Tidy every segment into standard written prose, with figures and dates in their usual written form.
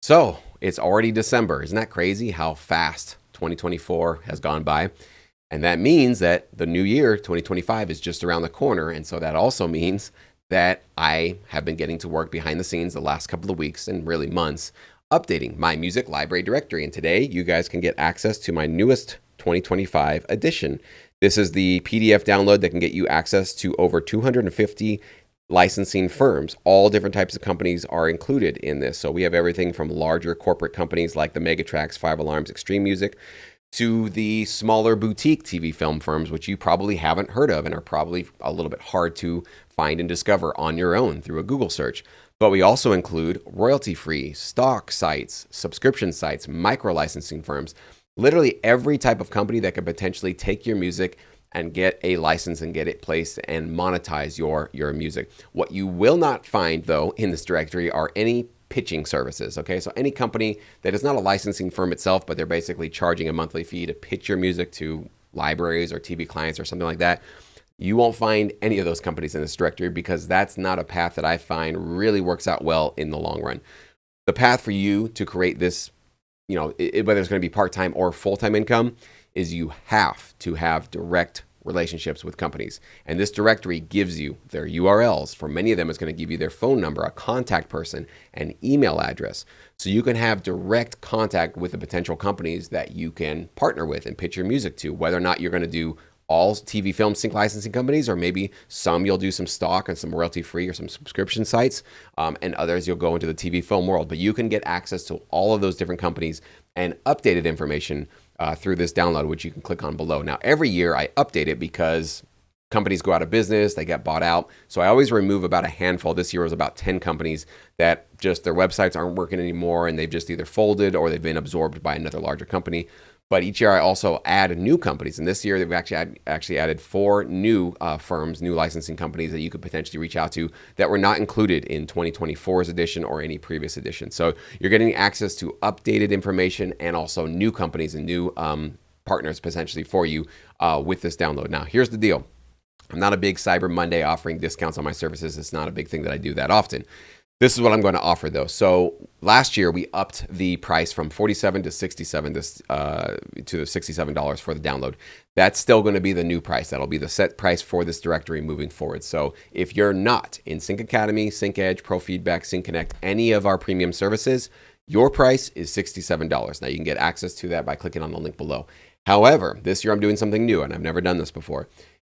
So it's already December. Isn't that crazy how fast 2024 has gone by? And that means that the new year, 2025, is just around the corner. And so that also means that I have been getting to work behind the scenes the last couple of weeks and really months, updating my music library directory. And today, you guys can get access to my newest 2025 edition. This is the PDF download that can get you access to over 250 licensing firms. All different types of companies are included in this. So we have everything from larger corporate companies like the Megatracks, Five Alarms, Extreme Music, to the smaller boutique TV film firms, which you probably haven't heard of and are probably a little bit hard to find and discover on your own through a Google search. But we also include royalty-free, stock sites, subscription sites, micro-licensing firms, literally every type of company that could potentially take your music and get a license and get it placed and monetize your music. What you will not find, though, in this directory are any pitching services, okay? So any company that is not a licensing firm itself, but they're basically charging a monthly fee to pitch your music to libraries or TV clients or something like that, you won't find any of those companies in this directory because that's not a path that I find really works out well in the long run. The path for you to create this, whether it's going to be part-time or full-time income, is you have to have direct relationships with companies. And this directory gives you their URLs. For many of them, it's going to give you their phone number, a contact person, an email address. So you can have direct contact with the potential companies that you can partner with and pitch your music to, whether or not you're going to do all TV film sync licensing companies, or maybe some you'll do some stock and some royalty free or some subscription sites, and others you'll go into the TV film world. But you can get access to all of those different companies and updated information through this download, which you can click on below. Now, every year I update it because companies go out of business, they get bought out. So I always remove about a handful. This year was about 10 companies that just their websites aren't working anymore and they've just either folded or they've been absorbed by another larger company. But each year I also add new companies. And this year they've actually added 4 new firms, new licensing companies that you could potentially reach out to that were not included in 2024's edition or any previous edition. So you're getting access to updated information and also new companies and new partners potentially for you with this download. Now, here's the deal. I'm not a big Cyber Monday offering discounts on my services. It's not a big thing that I do that often. This is what I'm going to offer, though. So last year, we upped the price from $47 to $67 to $67 for the download. That's still going to be the new price. That'll be the set price for this directory moving forward. So if you're not in Sync Academy, Sync Edge, Pro Feedback, Sync Connect, any of our premium services, your price is $67. Now, you can get access to that by clicking on the link below. However, this year I'm doing something new, and I've never done this before.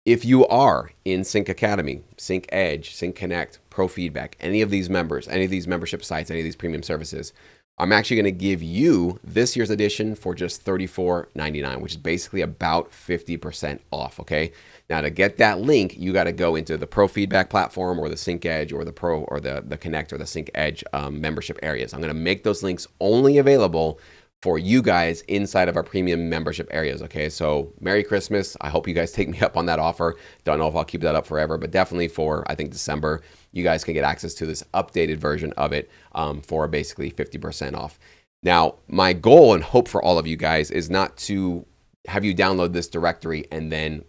If you are in Sync Academy, Sync Edge, Sync Connect, Pro Feedback, any of these members, any of these membership sites, any of these premium services, I'm actually going to give you this year's edition for just $34.99, which is basically about 50% off, okay? Now, to get that link, you got to go into the Pro Feedback platform or the Sync Edge or the Pro or the Connect or the Sync Edge membership areas. I'm going to make those links only available for you guys inside of our premium membership areas, okay? So Merry Christmas. I hope you guys take me up on that offer. Don't know if I'll keep that up forever, but definitely for, I think, December, you guys can get access to this updated version of it for basically 50% off. Now, my goal and hope for all of you guys is not to have you download this directory and then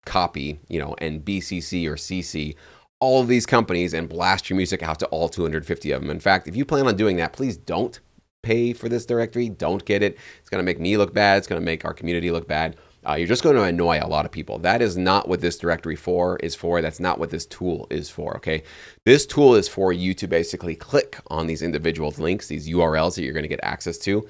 copy, and BCC or CC all of these companies and blast your music out to all 250 of them. In fact, if you plan on doing that, please don't pay for this directory. Don't get it. It's going to make me look bad. It's going to make our community look bad. You're just going to annoy a lot of people. That is not what this directory is for. That's not what this tool is for, okay? This tool is for you to basically click on these individual links, these URLs that you're going to get access to,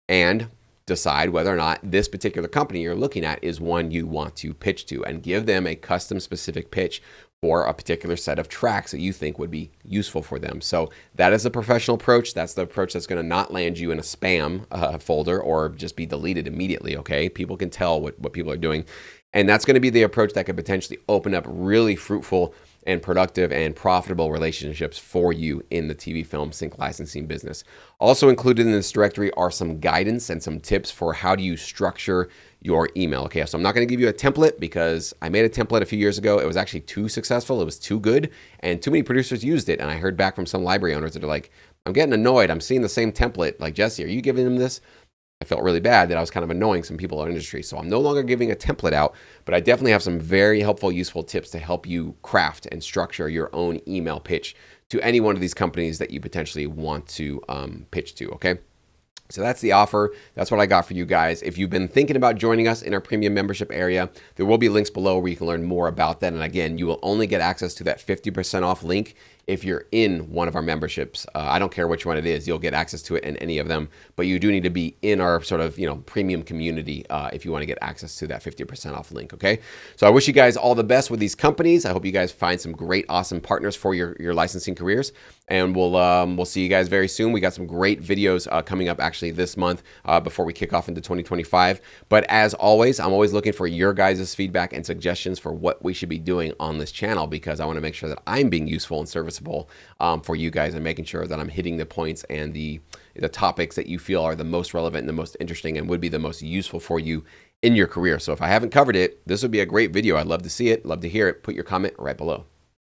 and decide whether or not this particular company you're looking at is one you want to pitch to and give them a custom specific pitch for a particular set of tracks that you think would be useful for them. So that is a professional approach. That's the approach that's going to not land you in a spam folder or just be deleted immediately, okay? People can tell what people are doing. And that's going to be the approach that could potentially open up really fruitful and productive and profitable relationships for you in the TV film sync licensing business. Also included in this directory are some guidance and some tips for how do you structure your email. Okay, so I'm not going to give you a template because I made a template a few years ago. It was actually too successful. It was too good, and too many producers used it. And I heard back from some library owners that are like, I'm getting annoyed. I'm seeing the same template. Like, Jesse, are you giving them this? I felt really bad that I was kind of annoying some people in the industry. So I'm no longer giving a template out, but I definitely have some very helpful, useful tips to help you craft and structure your own email pitch to any one of these companies that you potentially want to pitch to, okay? So that's the offer. That's what I got for you guys. If you've been thinking about joining us in our premium membership area, there will be links below where you can learn more about that. And again, you will only get access to that 50% off link if you're in one of our memberships. I don't care which one it is. You'll get access to it in any of them, but you do need to be in our sort of, premium community if you want to get access to that 50% off link, okay? So I wish you guys all the best with these companies. I hope you guys find some great, awesome partners for your licensing careers. And we'll see you guys very soon. We got some great videos coming up actually this month before we kick off into 2025. But as always, I'm always looking for your guys' feedback and suggestions for what we should be doing on this channel, because I want to make sure that I'm being useful and serviceable for you guys, and making sure that I'm hitting the points and the topics that you feel are the most relevant and the most interesting and would be the most useful for you in your career. So if I haven't covered it, this would be a great video. I'd love to see it, love to hear it. Put your comment right below.